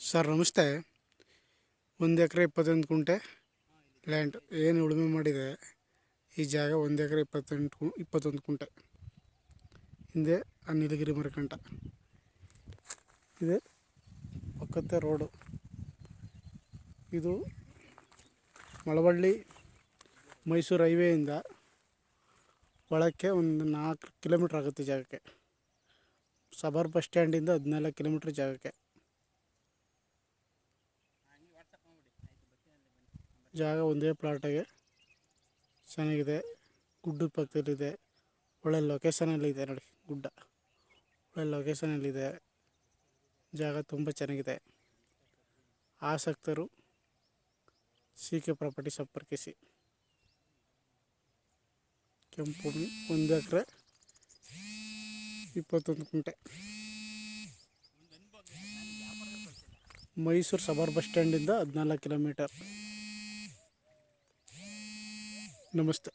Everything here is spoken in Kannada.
ಸರ್ ನಮಸ್ತೆ. 1 ಎಕರೆ 21 ಗುಂಟೆ ಲ್ಯಾಂಡ್ ಏನು ಉಳುಮೆ ಮಾಡಿದೆ. ಈ ಜಾಗ 1 ಎಕರೆ 21 ಗುಂಟೆ. ಹಿಂದೆ ಆ ನೀಲಗಿರಿ ಮರಕಂಠ ಇದೆ, ಪಕ್ಕದ ರೋಡು. ಇದು ಮಳವಳ್ಳಿ ಮೈಸೂರು ಹೈವೇಯಿಂದ ಒಳಕ್ಕೆ ಒಂದು 4 ಕಿಲೋಮೀಟ್ರ್ ಆಗುತ್ತೆ ಜಾಗಕ್ಕೆ. ಸಬರ್ ಬಸ್ ಸ್ಟ್ಯಾಂಡಿಂದ 14 ಕಿಲೋಮೀಟ್ರ್ ಜಾಗಕ್ಕೆ. ಜಾಗ ಒಂದೇ ಪ್ಲಾಟಾಗೆ ಚೆನ್ನಾಗಿದೆ. ಗುಡ್ಡದ ಪಕ್ಕದಲ್ಲಿದೆ, ಒಳ್ಳೆ ಲೊಕೇಶನಲ್ಲಿದೆ. ನೋಡಿ, ಗುಡ್ಡ ಒಳ್ಳೆ ಲೊಕೇಶನಲ್ಲಿದೆ. ಜಾಗ ತುಂಬ ಚೆನ್ನಾಗಿದೆ. ಆಸಕ್ತರು CK ಪ್ರಾಪರ್ಟಿ ಸಂಪರ್ಕಿಸಿ. ಕೆಂಪು ಭೂಮಿ, 1 ಎಕರೆ 21 ಗುಂಟೆ. ಮೈಸೂರು ಸಬರ್ ಬಸ್ ಸ್ಟ್ಯಾಂಡಿಂದ 14 ಕಿಲೋಮೀಟರ್. ನಮಸ್ತೆ.